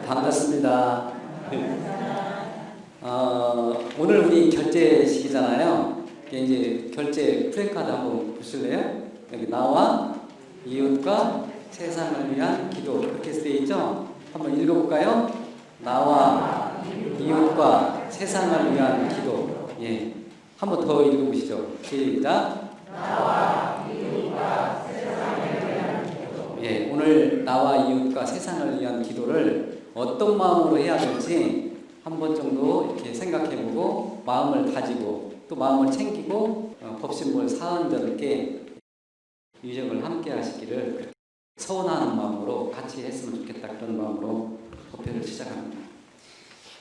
반갑습니다. 오늘 우리 결제식이잖아요. 이제 결제 프랜카드 한번 보실래요? 여기 나와 이웃과 세상을 위한 기도 이렇게 되어 있죠? 한번 읽어볼까요? 나와 이웃과 세상을 위한 기도. 예, 한번 더 읽어보시죠. 시작. 나와 이웃과 세상을 위한 기도. 예, 오늘 나와 이웃과 세상을 위한 기도를 어떤 마음으로 해야 될지 한 번 정도 이렇게 생각해보고 마음을 가지고 또 마음을 챙기고 법신몰 사은자들께 유적을 함께 하시기를 서운하는 마음으로 같이 했으면 좋겠다, 그런 마음으로 법회를 시작합니다.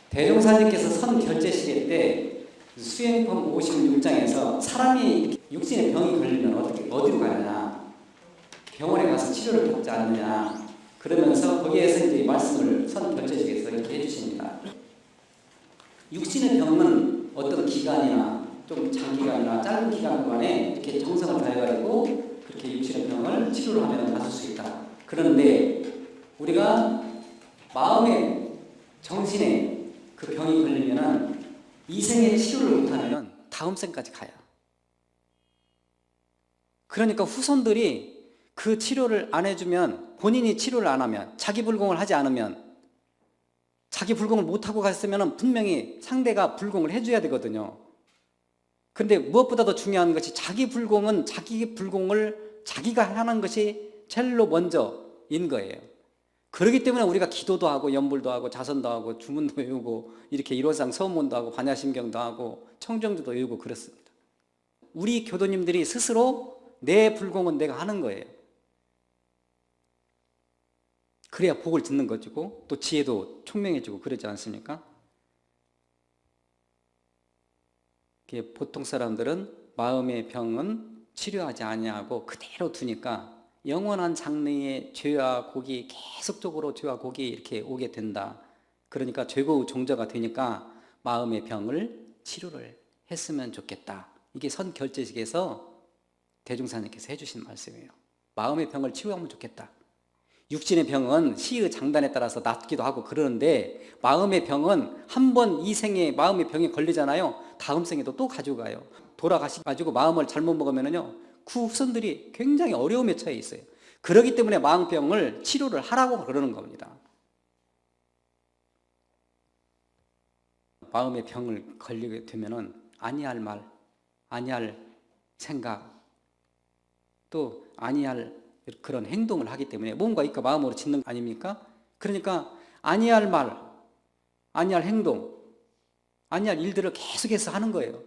대종사님께서 선 결제시계 때 수행품 56장에서 사람이 육신의 병이 걸리면 어디로 가느냐, 병원에 가서 치료를 받지 않느냐, 그러면서 거기에서 이제 말씀을 선 결제식에서 이렇게 해주십니다. 육신의 병은 어떤 기간이나 좀 장기간이나 짧은 기간 동안에 이렇게 정성을 다해가지고 그렇게 육신의 병을 치료를 하면 나을 수 있다. 그런데 우리가 마음에, 정신에 그 병이 걸리면은 이 생에 치료를 못하면 다음 생까지 가요. 그러니까 후손들이 그 치료를 안 해주면, 본인이 치료를 안 하면, 자기 불공을 하지 않으면, 자기 불공을 못하고 갔으면 분명히 상대가 불공을 해줘야 되거든요. 근데 무엇보다 더 중요한 것이 자기 불공은 자기 불공을 자기가 하는 것이 제일로 먼저인 거예요. 그렇기 때문에 우리가 기도도 하고 연불도 하고 자선도 하고 주문도 외우고 이렇게 일원상 서문도 하고 반야심경도 하고 청정주도 외우고 그렇습니다. 우리 교도님들이 스스로 내 불공은 내가 하는 거예요. 그래야 복을 듣는 것이고 또 지혜도 총명해지고 그러지 않습니까? 보통 사람들은 마음의 병은 치료하지 아니하고 그대로 두니까 영원한 장래의 죄와 곡이 계속적으로 죄와 곡이 이렇게 오게 된다. 그러니까 죄고 종자가 되니까 마음의 병을 치료를 했으면 좋겠다. 이게 선결제식에서 대종사님께서 해주신 말씀이에요. 마음의 병을 치료하면 좋겠다. 육신의 병은 시의 장단에 따라서 낫기도 하고 그러는데 마음의 병은 한 번 이 생에 마음의 병에 걸리잖아요. 다음 생에도 또 가져가요. 돌아가셔가지고 마음을 잘못 먹으면요, 그 후손들이 굉장히 어려움에 처해 있어요. 그렇기 때문에 마음병을 치료를 하라고 그러는 겁니다. 마음의 병을 걸리게 되면은 아니할 말, 아니할 생각, 또 아니할 그런 행동을 하기 때문에 뭔가 있까 마음으로 짓는 거 아닙니까? 그러니까 아니할 말, 아니할 행동, 아니할 일들을 계속해서 하는 거예요.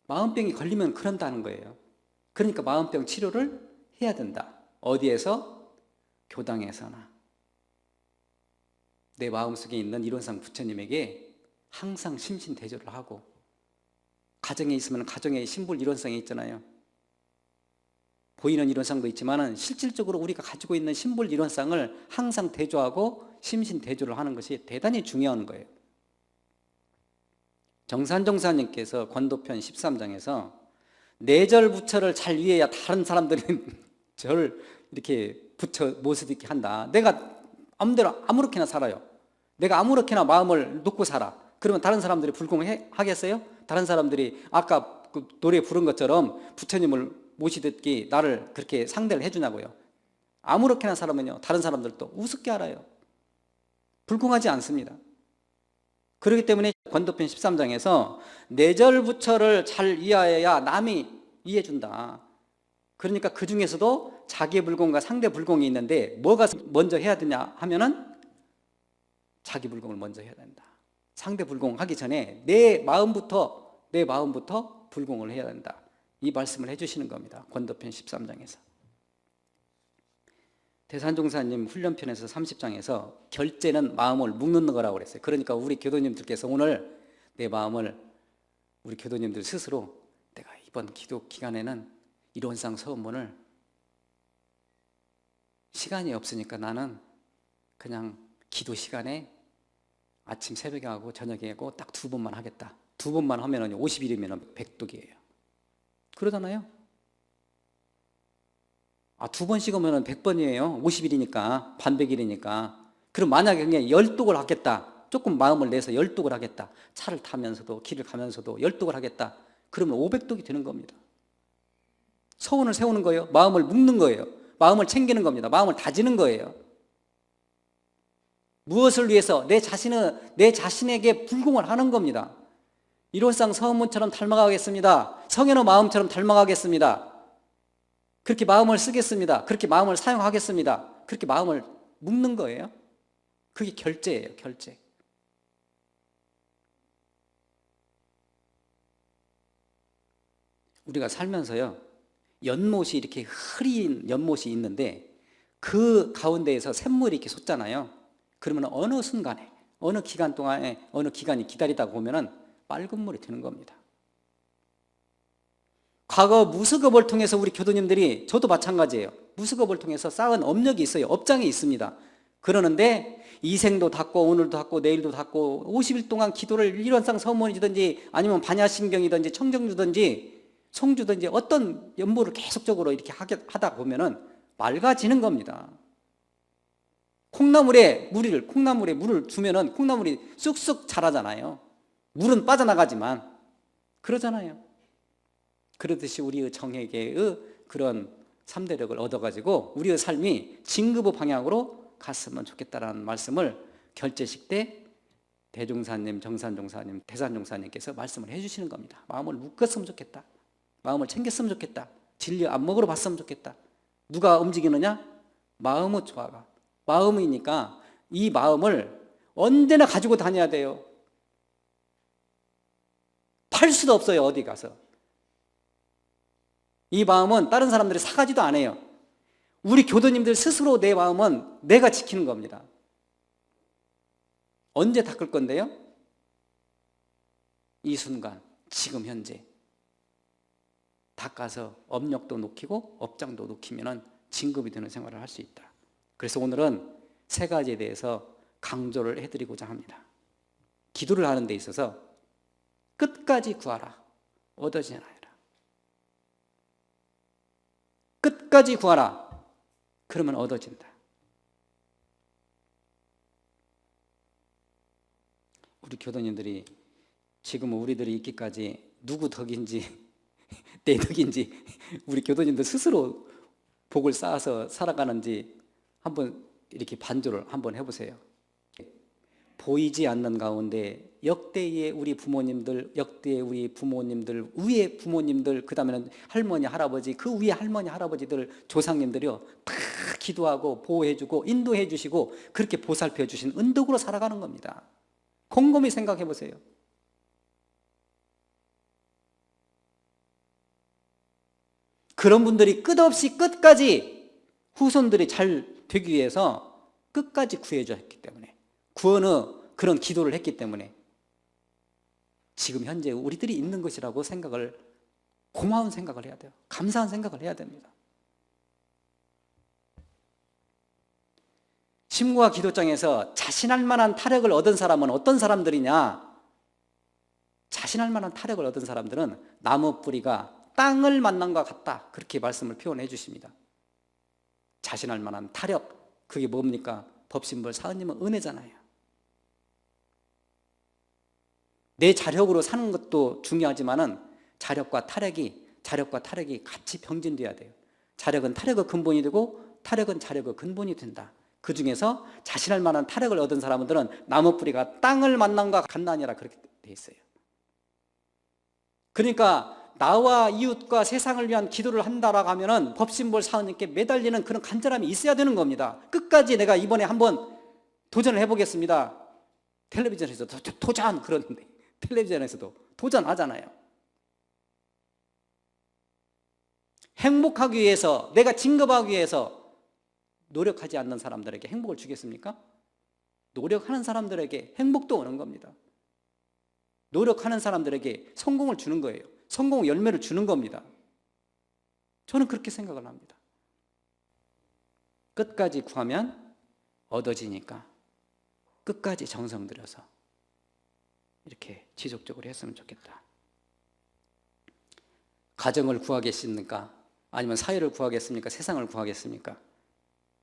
마음병이 걸리면 그런다는 거예요. 그러니까 마음병 치료를 해야 된다. 어디에서? 교당에서나. 내 마음속에 있는 일원상 부처님에게 항상 심신대조를 하고, 가정에 있으면 가정에 신불 일원상이 있잖아요. 보이는 일원상도 있지만 실질적으로 우리가 가지고 있는 신불 일원상을 항상 대조하고 심신대조를 하는 것이 대단히 중요한 거예요. 정산종사님께서 권도편 13장에서 내절 부처를 잘 위해야 다른 사람들이 절 이렇게 부처 모습 있게 한다. 내가 아무데나 아무렇게나 살아요. 내가 아무렇게나 마음을 놓고 살아. 그러면 다른 사람들이 불공하겠어요? 다른 사람들이 아까 그 노래 부른 것처럼 부처님을 모시듯이 나를 그렇게 상대를 해주냐고요. 아무렇게나 살면요, 다른 사람들도 우습게 알아요. 불공하지 않습니다. 그렇기 때문에 권도편 13장에서 내절 부처를 잘 이해해야 남이 이해해준다. 그러니까 그 중에서도 자기 불공과 상대 불공이 있는데 뭐가 먼저 해야 되냐 하면은 자기 불공을 먼저 해야 된다. 상대 불공하기 전에 내 마음부터 불공을 해야 된다. 이 말씀을 해주시는 겁니다. 권도편 13장에서. 대산종사님 훈련편에서 30장에서 결제는 마음을 묶는 거라고 그랬어요. 그러니까 우리 교도님들께서 오늘 내 마음을 우리 교도님들 스스로 내가 이번 기도 기간에는 일원상 서원문을 시간이 없으니까 나는 그냥 기도 시간에 아침 새벽에 하고 저녁에 하고 딱 2번만 하겠다. 2번만 하면 50일이면 100독이에요. 그러잖아요. 2번 씩으면 100번이에요. 50일이니까 반백일이니까. 그럼 만약에 그냥 열독을 하겠다. 조금 마음을 내서 열독을 하겠다. 차를 타면서도 길을 가면서도 열독을 하겠다. 그러면 500독이 되는 겁니다. 서원을 세우는 거예요. 마음을 묶는 거예요. 마음을 챙기는 겁니다. 마음을 다지는 거예요. 무엇을 위해서? 내 자신에게 불공을 하는 겁니다. 일월상 서원문처럼 닮아가겠습니다. 성현의 마음처럼 닮아가겠습니다. 그렇게 마음을 쓰겠습니다. 그렇게 마음을 사용하겠습니다. 그렇게 마음을 묶는 거예요. 그게 결제예요, 결제. 우리가 살면서요, 연못이 이렇게 흐린 연못이 있는데 그 가운데에서 샘물이 이렇게 솟잖아요. 그러면 어느 순간에, 어느 기간 동안에, 어느 기간이 기다리다 보면은 맑은 물이 되는 겁니다. 과거 무수급을 통해서 우리 교도님들이, 저도 마찬가지예요. 무수급을 통해서 쌓은 업력이 있어요. 업장이 있습니다. 그러는데 이생도 닦고 오늘도 닦고 내일도 닦고 50일 동안 기도를 일원상 서문이든지 아니면 반야심경이든지 청정주든지 성주든지 어떤 연보를 계속적으로 이렇게 하다 보면은 맑아지는 겁니다. 콩나물에 물을 주면은 콩나물이 쑥쑥 자라잖아요. 물은 빠져나가지만 그러잖아요. 그러듯이 우리의 정에게의 그런 삼대력을 얻어가지고 우리의 삶이 진급의 방향으로 갔으면 좋겠다라는 말씀을 결제식 때 대종사님, 정산종사님, 대산종사님께서 말씀을 해주시는 겁니다. 마음을 묶었으면 좋겠다. 마음을 챙겼으면 좋겠다. 진리 안목으로 봤으면 좋겠다. 누가 움직이느냐? 마음의 조화가. 마음이니까 이 마음을 언제나 가지고 다녀야 돼요. 팔 수도 없어요, 어디 가서. 이 마음은 다른 사람들이 사가지도 않아요. 우리 교도님들 스스로 내 마음은 내가 지키는 겁니다. 언제 닦을 건데요? 이 순간, 지금 현재. 닦아서 업력도 높이고 업장도 높이면 진급이 되는 생활을 할 수 있다. 그래서 오늘은 세 가지에 대해서 강조를 해드리고자 합니다. 기도를 하는 데 있어서 끝까지 구하라, 얻어지느니라. 끝까지 구하라. 그러면 얻어진다. 우리 교도님들이 지금 우리들이 있기까지 누구 덕인지 내 덕인지 우리 교도님들 스스로 복을 쌓아서 살아가는지 한번 이렇게 반조를 한번 해보세요. 보이지 않는 가운데 역대의 우리 부모님들, 역대의 우리 부모님들, 위의 부모님들, 그 다음에는 할머니, 할아버지, 그 위에 할머니, 할아버지들, 조상님들이요 다 기도하고 보호해주고 인도해주시고 그렇게 보살펴주신 은덕으로 살아가는 겁니다. 곰곰이 생각해보세요. 그런 분들이 끝없이 끝까지 후손들이 잘 되기 위해서 끝까지 구해줬기 때문에, 구원의 그런 기도를 했기 때문에 지금 현재 우리들이 있는 것이라고 생각을, 고마운 생각을 해야 돼요. 감사한 생각을 해야 됩니다. 심구와 기도장에서 자신할 만한 타력을 얻은 사람은 어떤 사람들이냐? 자신할 만한 타력을 얻은 사람들은 나무 뿌리가 땅을 만난 것 같다. 그렇게 말씀을 표현해 주십니다. 자신할 만한 타력, 그게 뭡니까? 법신불 사은님은 은혜잖아요. 내 자력으로 사는 것도 중요하지만은 자력과 타력이 같이 병진돼야 돼요. 자력은 타력의 근본이 되고 타력은 자력의 근본이 된다. 그 중에서 자신할 만한 타력을 얻은 사람들은 나무 뿌리가 땅을 만난 것 같나니라 그렇게 돼 있어요. 그러니까 나와 이웃과 세상을 위한 기도를 한다라고 하면은 법신볼 사은님께 매달리는 그런 간절함이 있어야 되는 겁니다. 끝까지 내가 이번에 한번 도전을 해보겠습니다. 텔레비전에서도 도전 그러는데 텔레비전에서도 도전하잖아요. 행복하기 위해서, 내가 진급하기 위해서 노력하지 않는 사람들에게 행복을 주겠습니까? 노력하는 사람들에게 행복도 오는 겁니다. 노력하는 사람들에게 성공을 주는 거예요. 성공 열매를 주는 겁니다. 저는 그렇게 생각을 합니다. 끝까지 구하면 얻어지니까 끝까지 정성 들여서 이렇게 지속적으로 했으면 좋겠다. 가정을 구하겠습니까? 아니면 사회를 구하겠습니까? 세상을 구하겠습니까?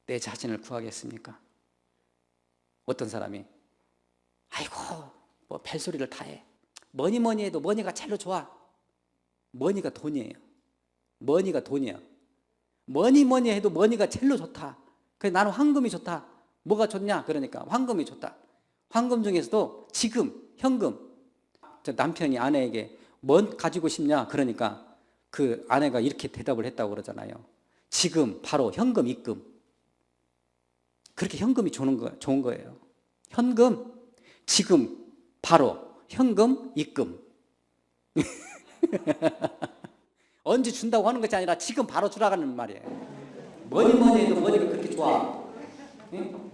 내 자신을 구하겠습니까? 어떤 사람이 아이고 뭐 벨소리를 다 해. 뭐니 해도 머니가 제일로 좋아. 머니가 돈이에요. 머니가 돈이야. 뭐니 해도 머니가 제일로 좋다. 그래서 나는 황금이 좋다. 뭐가 좋냐? 그러니까 황금이 좋다. 황금 중에서도 지금 현금. 저 남편이 아내에게 뭐 가지고 싶냐? 그러니까 그 아내가 이렇게 대답을 했다고 그러잖아요. 지금 바로 현금 입금. 그렇게 현금이 좋은 거예요. 현금 지금 바로 현금 입금. 언제 준다고 하는 것이 아니라 지금 바로 주라는 말이에요. 뭐니 해도 머니가 그렇게 좋아. 응?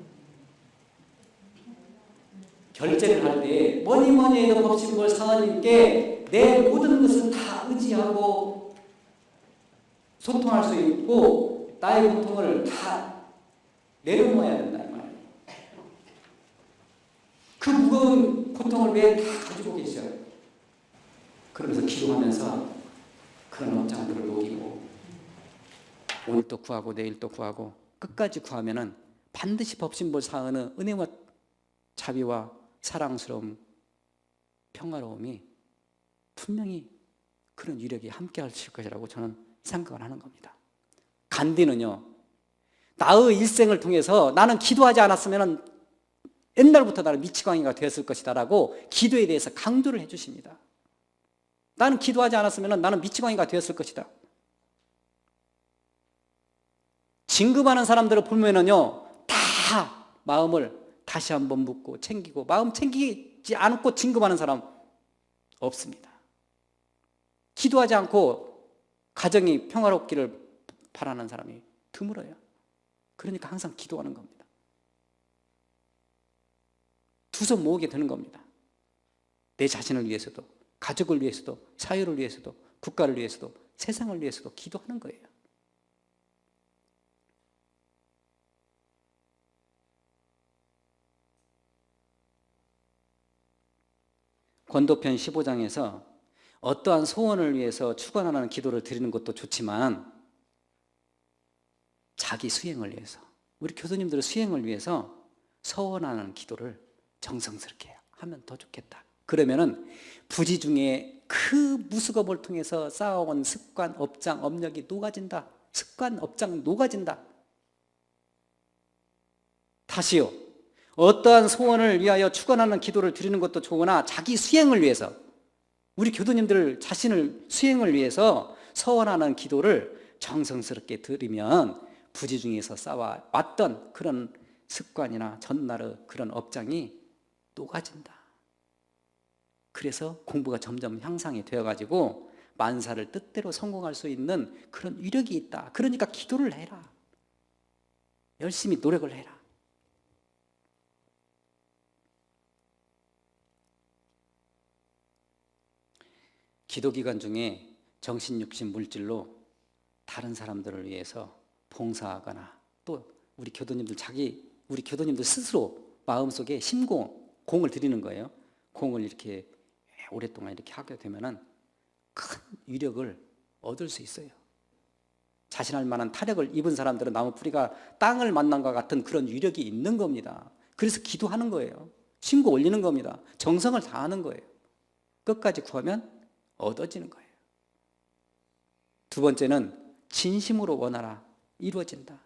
결제를 할 때 뭐니 해도 법신볼 사원님께 내 모든 것을 다 의지하고 소통할 수 있고 나의 고통을 다 내려놓아야 된다 이 말이에요. 그 무거운 고통을 왜 다 가지고 계셔요? 그러면서 기도하면서 그런 업장들을 녹이고 오늘 또 구하고 내일 또 구하고 끝까지 구하면은 반드시 법신볼 사은의 은혜와 자비와 사랑스러움, 평화로움이 분명히 그런 위력이 함께 하실 것이라고 저는 생각을 하는 겁니다. 간디는요, 나의 일생을 통해서 나는 기도하지 않았으면 옛날부터 나는 미치광이가 되었을 것이다라고 기도에 대해서 강조를 해주십니다. 나는 기도하지 않았으면 나는 미치광이가 되었을 것이다. 진급하는 사람들을 보면은요, 다 마음을 다시 한번 묻고 챙기고 마음 챙기지 않고 진급하는 사람 없습니다. 기도하지 않고 가정이 평화롭기를 바라는 사람이 드물어요. 그러니까 항상 기도하는 겁니다. 두 손 모으게 되는 겁니다. 내 자신을 위해서도, 가족을 위해서도, 사회를 위해서도, 국가를 위해서도, 세상을 위해서도 기도하는 거예요. 권도편 15장에서 어떠한 소원을 위해서 축원하는 기도를 드리는 것도 좋지만 자기 수행을 위해서, 우리 교수님들의 수행을 위해서 서원하는 기도를 정성스럽게 하면 더 좋겠다. 그러면은 부지 중에 그 무수검을 통해서 쌓아온 습관, 업장, 업력이 녹아진다. 습관, 업장 녹아진다. 다시요. 어떠한 소원을 위하여 축원하는 기도를 드리는 것도 좋으나 자기 수행을 위해서, 우리 교도님들 자신을 수행을 위해서 서원하는 기도를 정성스럽게 드리면 부지 중에서 쌓아왔던 그런 습관이나 전날의 그런 업장이 녹아진다. 그래서 공부가 점점 향상이 되어가지고 만사를 뜻대로 성공할 수 있는 그런 위력이 있다. 그러니까 기도를 해라. 열심히 노력을 해라. 기도기간 중에 정신, 육신, 물질로 다른 사람들을 위해서 봉사하거나 또 우리 교도님들 스스로 마음속에 공을 들이는 거예요. 공을 이렇게 오랫동안 이렇게 하게 되면은 큰 위력을 얻을 수 있어요. 자신할 만한 타력을 입은 사람들은 나무 뿌리가 땅을 만난 것 같은 그런 위력이 있는 겁니다. 그래서 기도하는 거예요. 신고 올리는 겁니다. 정성을 다하는 거예요. 끝까지 구하면 얻어지는 거예요. 두 번째는 진심으로 원하라. 이루어진다.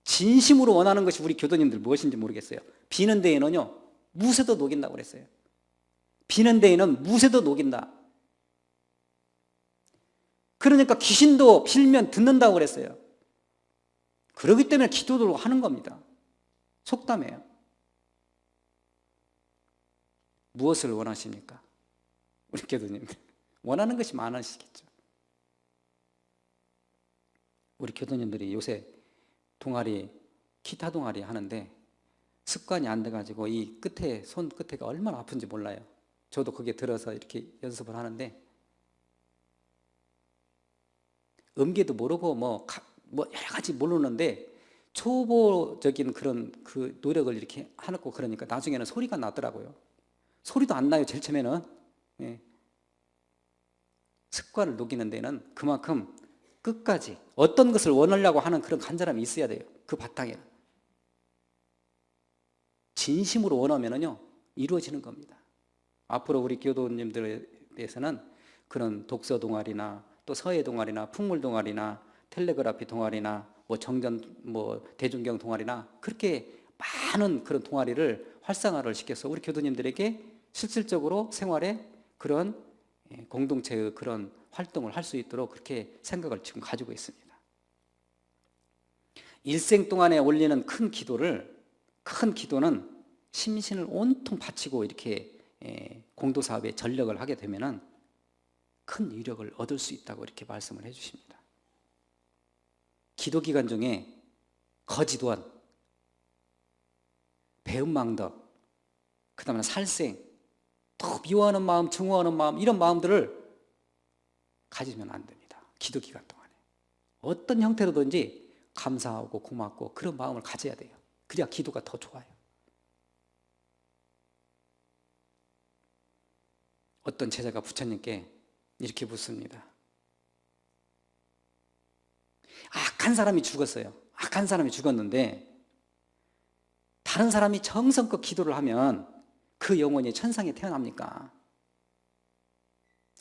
진심으로 원하는 것이 우리 교도님들 무엇인지 모르겠어요. 비는 데에는요, 무쇠도 녹인다고 그랬어요. 비는 데에는 무쇠도 녹인다. 그러니까 귀신도 빌면 듣는다고 그랬어요. 그렇기 때문에 기도도 하는 겁니다. 속담이에요. 무엇을 원하십니까? 우리 교도님들 원하는 것이 많으시겠죠. 우리 교도님들이 요새 동아리, 기타 동아리 하는데 습관이 안 돼가지고 이 끝에, 손 끝에가 얼마나 아픈지 몰라요. 저도 거기에 들어서 이렇게 연습을 하는데 음계도 모르고 뭐 여러 가지 모르는데 초보적인 그런 그 노력을 이렇게 해놓고 그러니까 나중에는 소리가 나더라고요. 소리도 안 나요, 제일 처음에는. 예. 습관을 녹이는 데는 그만큼 끝까지 어떤 것을 원하려고 하는 그런 간절함이 있어야 돼요. 그 바탕에는. 진심으로 원하면은요 이루어지는 겁니다. 앞으로 우리 교도님들에 대해서는 그런 독서 동아리나 또 서예 동아리나 풍물 동아리나 텔레그라피 동아리나 뭐 정전 뭐 대중경 동아리나 그렇게 많은 그런 동아리를 활성화를 시켜서 우리 교도님들에게 실질적으로 생활에 그런 공동체의 그런 활동을 할 수 있도록 그렇게 생각을 지금 가지고 있습니다. 일생 동안에 올리는 큰 기도는 심신을 온통 바치고 이렇게 공도사업에 전력을 하게 되면은 큰 이력을 얻을 수 있다고 이렇게 말씀을 해주십니다. 기도기간 중에 거짓원, 배은망덕, 그 다음에 살생, 또 미워하는 마음, 증오하는 마음 이런 마음들을 가지면 안 됩니다. 기도기간 동안에 어떤 형태로든지 감사하고 고맙고 그런 마음을 가져야 돼요. 그래야 기도가 더 좋아요. 어떤 제자가 부처님께 이렇게 묻습니다. 악한 사람이 죽었어요. 악한 사람이 죽었는데 다른 사람이 정성껏 기도를 하면 그 영혼이 천상에 태어납니까?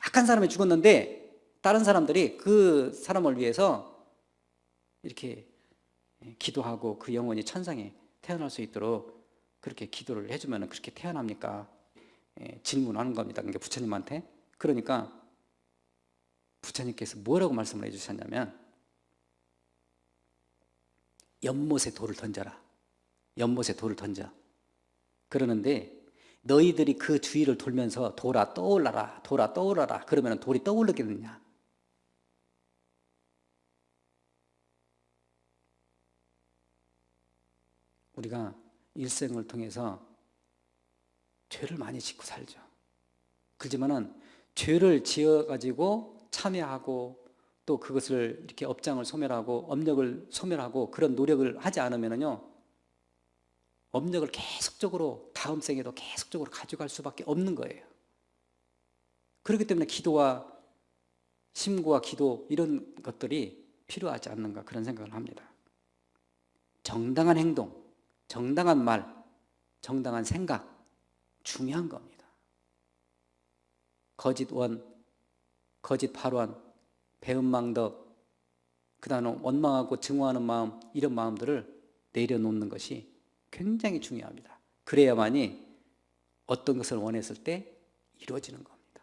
악한 사람이 죽었는데 다른 사람들이 그 사람을 위해서 이렇게 기도하고 그 영혼이 천상에 태어날 수 있도록 그렇게 기도를 해주면 그렇게 태어납니까? 질문하는 겁니다. 그러니까 부처님한테. 그러니까 부처님께서 뭐라고 말씀을 해주셨냐면 연못에 돌을 던져라. 연못에 돌을 던져. 그러는데 너희들이 그 주위를 돌면서 돌아 떠올라라. 돌아 떠올라라. 그러면 돌이 떠오르겠느냐? 우리가 일생을 통해서 죄를 많이 짓고 살죠. 그렇지만은 죄를 지어가지고 참여하고 또 그것을 이렇게 업장을 소멸하고 업력을 소멸하고 그런 노력을 하지 않으면요 업력을 계속적으로 다음 생에도 계속적으로 가져갈 수밖에 없는 거예요. 그렇기 때문에 기도와 심구와 기도 이런 것들이 필요하지 않는가 그런 생각을 합니다. 정당한 행동, 정당한 말, 정당한 생각 중요한 겁니다. 거짓 원, 거짓 발언, 배은망덕, 그 다음에 원망하고 증오하는 마음 이런 마음들을 내려놓는 것이 굉장히 중요합니다. 그래야만이 어떤 것을 원했을 때 이루어지는 겁니다.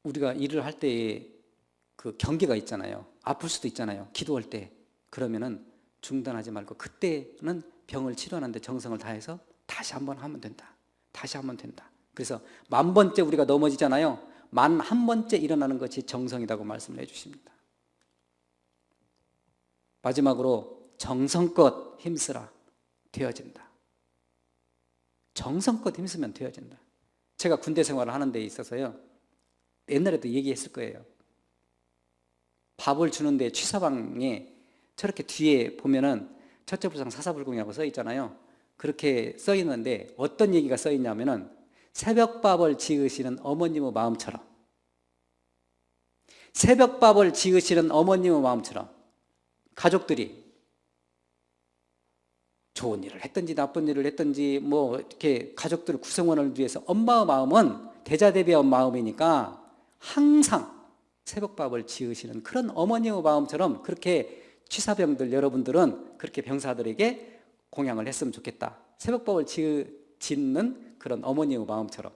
우리가 일을 할 때에 그 경계가 있잖아요. 아플 수도 있잖아요. 기도할 때. 그러면은 중단하지 말고 그때는 병을 치료하는데 정성을 다해서 다시 한번 하면 된다. 다시 하면 된다. 그래서 10,000번째 우리가 넘어지잖아요. 10,001번째 일어나는 것이 정성이라고 말씀을 해주십니다. 마지막으로 정성껏 힘쓰라. 되어진다. 정성껏 힘쓰면 되어진다. 제가 군대 생활을 하는 데 있어서요. 옛날에도 얘기했을 거예요. 밥을 주는데 취사방에 저렇게 뒤에 보면은 첫째부상 사사불공이라고 써 있잖아요. 그렇게 써 있는데 어떤 얘기가 써 있냐면은 새벽밥을 지으시는 어머님의 마음처럼 새벽밥을 지으시는 어머님의 마음처럼 가족들이 좋은 일을 했든지 나쁜 일을 했든지 뭐 이렇게 가족들 구성원을 위해서 엄마의 마음은 대자대비한 마음이니까 항상 새벽밥을 지으시는 그런 어머님의 마음처럼 그렇게 취사병들 여러분들은 그렇게 병사들에게 공양을 했으면 좋겠다. 새벽밥을 짓는 그런 어머님의 마음처럼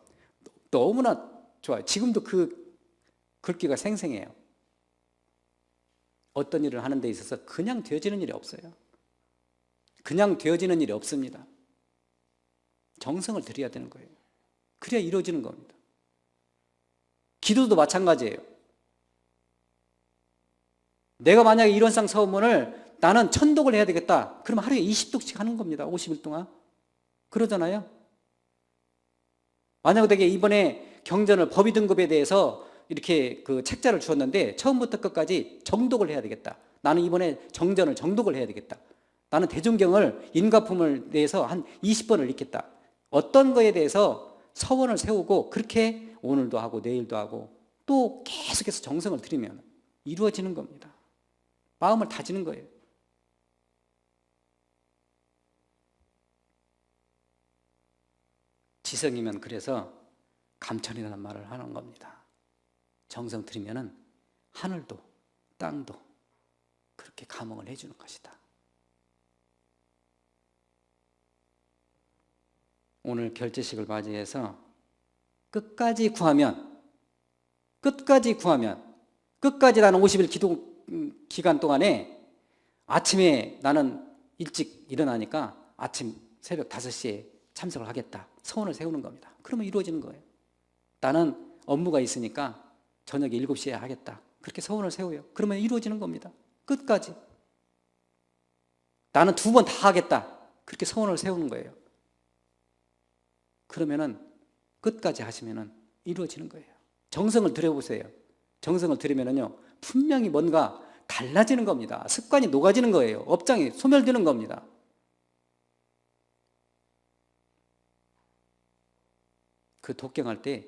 너무나 좋아요. 지금도 그 글귀가 생생해요. 어떤 일을 하는 데 있어서 그냥 되어지는 일이 없어요. 그냥 되어지는 일이 없습니다. 정성을 들여야 되는 거예요. 그래야 이루어지는 겁니다. 기도도 마찬가지예요. 내가 만약에 일원상 서원문을 나는 1000독을 해야 되겠다. 그러면 하루에 20독씩 하는 겁니다. 50일 동안. 그러잖아요. 만약 내가 이번에 경전을 법의 등급에 대해서 이렇게 그 책자를 주었는데 처음부터 끝까지 정독을 해야 되겠다. 나는 이번에 정전을 정독을 해야 되겠다. 나는 대중경을 인가품을 내서 한 20번을 읽겠다. 어떤 거에 대해서 서원을 세우고 그렇게 오늘도 하고 내일도 하고 또 계속해서 정성을 들이면 이루어지는 겁니다. 마음을 다지는 거예요. 지성이면 그래서 감천이라는 말을 하는 겁니다. 정성 들이면은 하늘도 땅도 그렇게 감흥을 해주는 것이다. 오늘 결제식을 맞이해서 끝까지 구하면 끝까지 나는 50일 기도 기간 동안에 아침에 나는 일찍 일어나니까 아침 새벽 5시에 참석을 하겠다. 소원을 세우는 겁니다. 그러면 이루어지는 거예요. 나는 업무가 있으니까 저녁 7시에 하겠다. 그렇게 소원을 세워요. 그러면 이루어지는 겁니다. 끝까지. 나는 2번 다 하겠다. 그렇게 소원을 세우는 거예요. 그러면은 끝까지 하시면은 이루어지는 거예요. 정성을 들여보세요. 정성을 들이면은요, 분명히 뭔가 달라지는 겁니다. 습관이 녹아지는 거예요. 업장이 소멸되는 겁니다. 그 독경할 때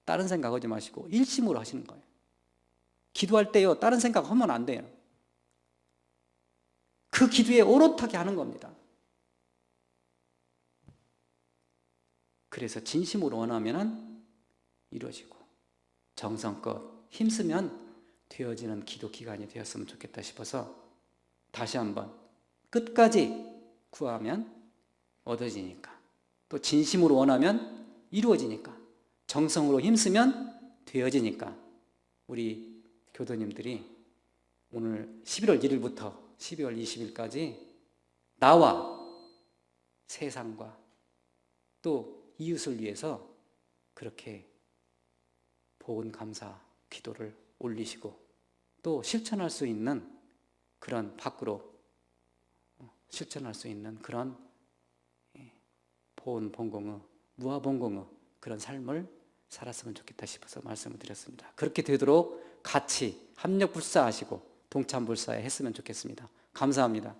다른 생각하지 마시고 일심으로 하시는 거예요. 기도할 때요, 다른 생각하면 안 돼요. 그 기도에 오롯하게 하는 겁니다. 그래서 진심으로 원하면 이루어지고 정성껏 힘쓰면 되어지는 기도 기간이 되었으면 좋겠다 싶어서 다시 한번 끝까지 구하면 얻어지니까, 또 진심으로 원하면 이루어지니까, 정성으로 힘쓰면 되어지니까 우리 교도님들이 오늘 11월 1일부터 12월 20일까지 나와 세상과 또 이웃을 위해서 그렇게 보은 감사 기도를 올리시고 또 실천할 수 있는 그런 밖으로 실천할 수 있는 그런 보은 본공의 무아본공의 그런 삶을 살았으면 좋겠다 싶어서 말씀을 드렸습니다. 그렇게 되도록 같이 합력불사하시고 동참불사에 했으면 좋겠습니다. 감사합니다.